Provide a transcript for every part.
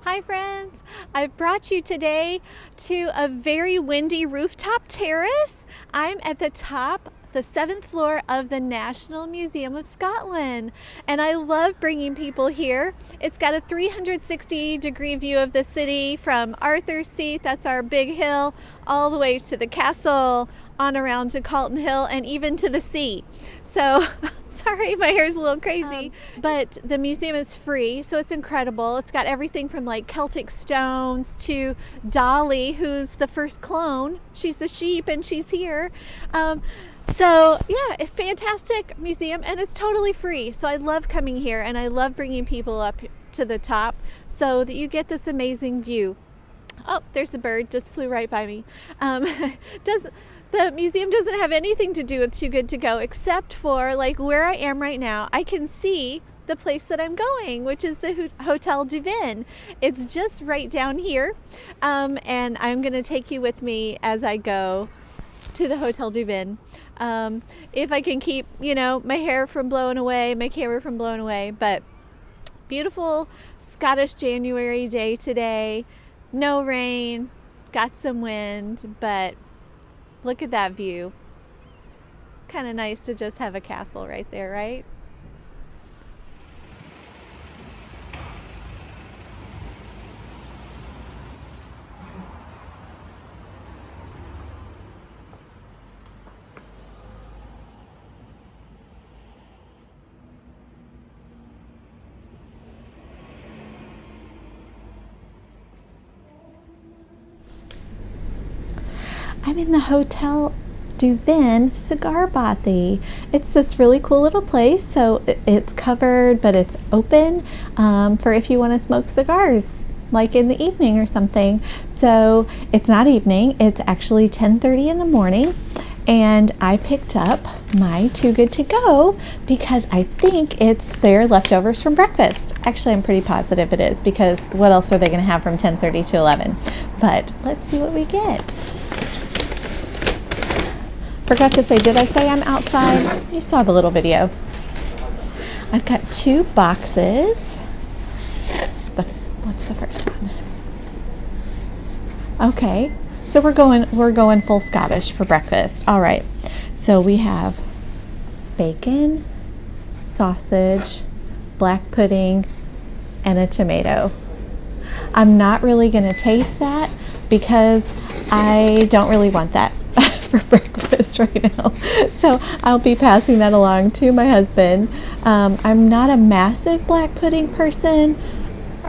Hi friends, I've brought you today to a very windy rooftop terrace. I'm at the top, the 7th floor of the National Museum of Scotland, and I love bringing people here. It's got a 360-degree view of the city from Arthur's Seat, that's our big hill, all the way to the castle, on around to Calton Hill, and even to the sea. So sorry, my hair's a little crazy. But the museum is free, so it's incredible. It's got everything from like Celtic stones to Dolly, who's the first clone. She's a sheep and she's here. So yeah, a fantastic museum, and it's totally free. So I love coming here, and I love bringing people up to the top so that you get this amazing view. Oh, there's the bird, just flew right by me. The museum doesn't have anything to do with Too Good to Go except for like where I am right now. I can see the place that I'm going, which is the Hotel du Vin. It's just right down here, and I'm going to take you with me as I go to the Hotel du Vin. If I can keep, my hair from blowing away, my camera from blowing away. But beautiful Scottish January day today. No rain, got some wind, but look at that view. Kind of nice to just have a castle right there, right? I'm in the Hotel du Vin cigar bothy. It's this really cool little place. So it's covered, but it's open for if you want to smoke cigars, like in the evening or something. So it's not evening, it's actually 10:30 in the morning. And I picked up my Too Good to Go because I think it's their leftovers from breakfast. Actually, I'm pretty positive it is, because what else are they going to have from 10:30 to 11? But let's see what we get. Forgot to say, did I say I'm outside? You saw the little video. I've got 2 boxes. What's the first one? Okay, so we're going full Scottish for breakfast. All right, so we have bacon, sausage, black pudding, and a tomato. I'm not really going to taste that because I don't really want that for breakfast right now. So I'll be passing that along to my husband. I'm not a massive black pudding person.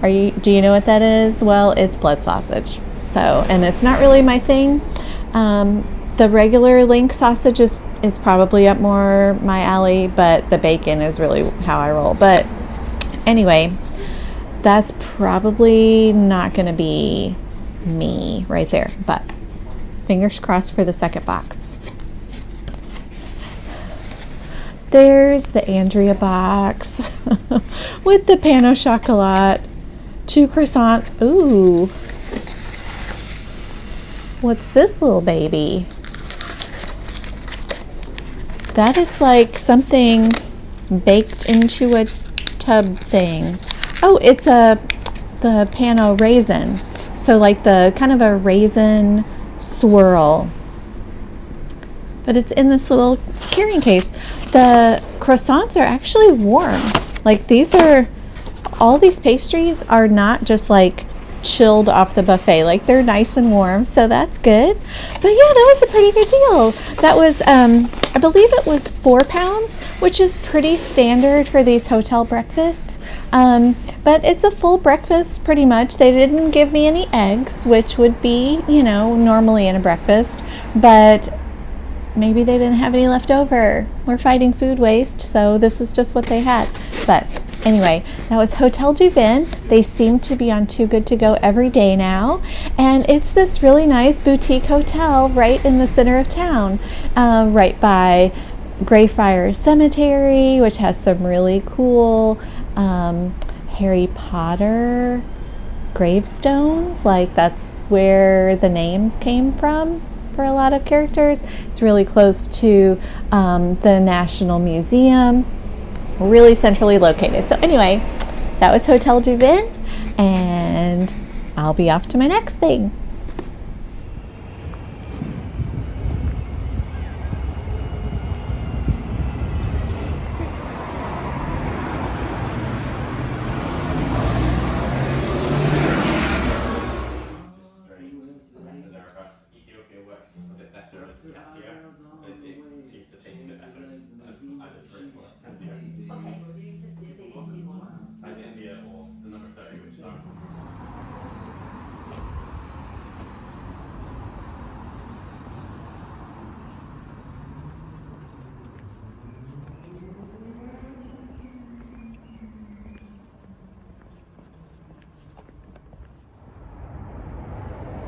Do you know what that is? Well, it's blood sausage. So, and it's not really my thing. The regular link sausage is probably up more my alley, but the bacon is really how I roll. But anyway, that's probably not going to be me right there, but fingers crossed for the second box. There's the Andrea box with the pain au chocolat, 2 croissants. Ooh, what's this little baby? That is like something baked into a tub thing. Oh, it's the pain au raisin. So like the kind of a raisin swirl, but it's in this little carrying case. The croissants are actually warm. Like all these pastries are not just like chilled off the buffet, like they're nice and warm, so that's good. But yeah, that was a pretty good deal. That was I believe it was £4, which is pretty standard for these hotel breakfasts, but it's a full breakfast pretty much. They didn't give me any eggs, which would be normally in a breakfast, but maybe they didn't have any left over. We're fighting food waste, so this is just what they had. But anyway, that was Hotel du Vin. They seem to be on Too Good to Go every day now, and it's this really nice boutique hotel right in the center of town, right by Greyfriars Cemetery, which has some really cool Harry Potter gravestones. Like that's where the names came from for a lot of characters. It's really close to the National Museum, really centrally located. So anyway, that was Hotel du Vin, and I'll be off to my next thing.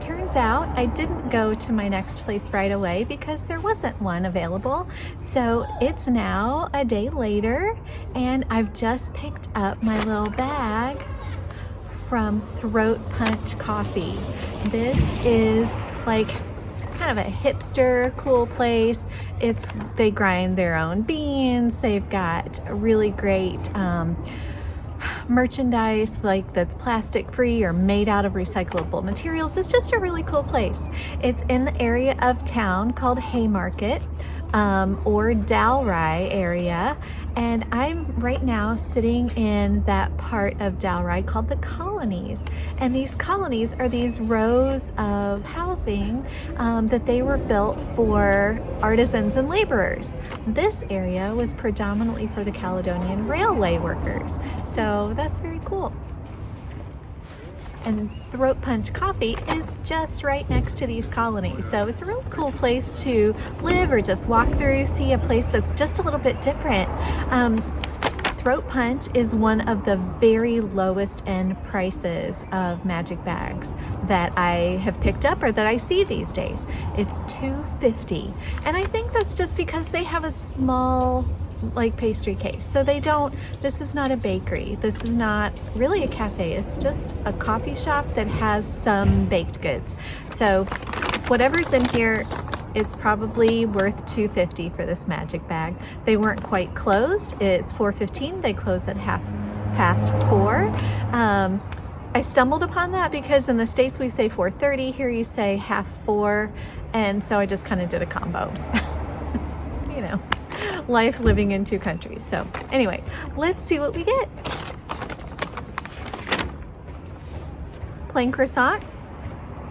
Turns out I didn't go to my next place right away because there wasn't one available. So it's now a day later and I've just picked up my little bag from Throat Punch Coffee. This is like kind of a hipster cool place. They grind their own beans. They've got really great merchandise like that's plastic free or made out of recyclable materials. It's just a really cool place. It's in the area of town called Haymarket or Dalry area, and I'm right now sitting in that part of Dalry called the Colonies, and these colonies are these rows of housing that they were built for artisans and laborers. This area was predominantly for the Caledonian Railway workers, so that's very cool. And Throat Punch Coffee is just right next to these colonies. So it's a really cool place to live or just walk through, see a place that's just a little bit different. Throat Punch is one of the very lowest end prices of magic bags that I have picked up or that I see these days. It's $2.50. And I think that's just because they have a small like pastry case. So this is not a bakery. This is not really a cafe. It's just a coffee shop that has some baked goods. So whatever's in here, it's probably worth $2.50 for this magic bag. They weren't quite closed. It's 4:15. They close at 4:30. I stumbled upon that because in the States we say 4:30. Here you say 3:30. And so I just kind of did a combo. You know, life living in two countries. So anyway, let's see what we get. Plain croissant.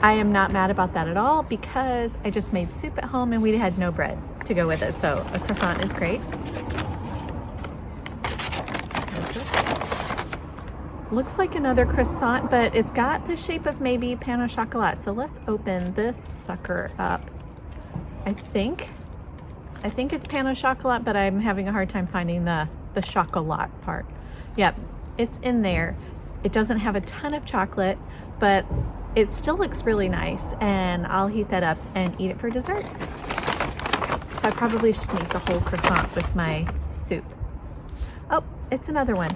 I am not mad about that at all because I just made soup at home and we had no bread to go with it. So a croissant is great. Looks like another croissant, but it's got the shape of maybe pain au chocolat. So let's open this sucker up. I think it's pain au chocolat, but I'm having a hard time finding the chocolat part. Yep, it's in there. It doesn't have a ton of chocolate, but it still looks really nice, and I'll heat that up and eat it for dessert. So I probably should make the whole croissant with my soup. Oh, it's another one.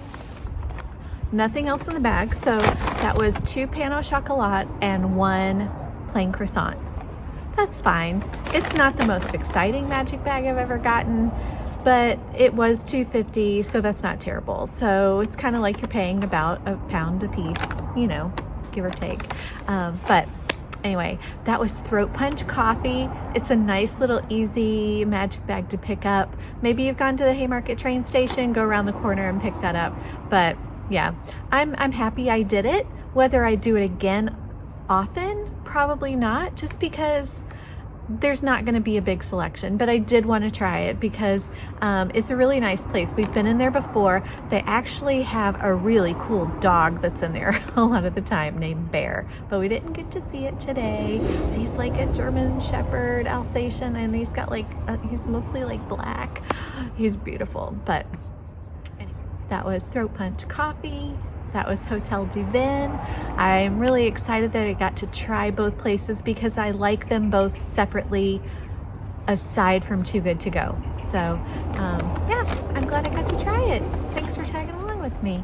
Nothing else in the bag, so that was 2 pain au chocolat and 1 plain croissant. That's fine. It's not the most exciting magic bag I've ever gotten, but it was $2.50, so that's not terrible. So it's kind of like you're paying about £1 a piece, you know, give or take. But anyway, that was Throat Punch Coffee. It's a nice little easy magic bag to pick up. Maybe you've gone to the Haymarket train station, go around the corner and pick that up. But yeah, I'm happy I did it. Whether I do it again often, probably not, just because there's not going to be a big selection, but I did want to try it because it's a really nice place. We've been in there before. They actually have a really cool dog that's in there a lot of the time named Bear, but we didn't get to see it today. He's like a German Shepherd Alsatian, and he's got like he's mostly like black. He's beautiful. But anyway, that was Throat Punch Coffee. That was Hotel du Vin. I'm really excited that I got to try both places because I like them both separately aside from Too Good To Go. So yeah, I'm glad I got to try it. Thanks for tagging along with me.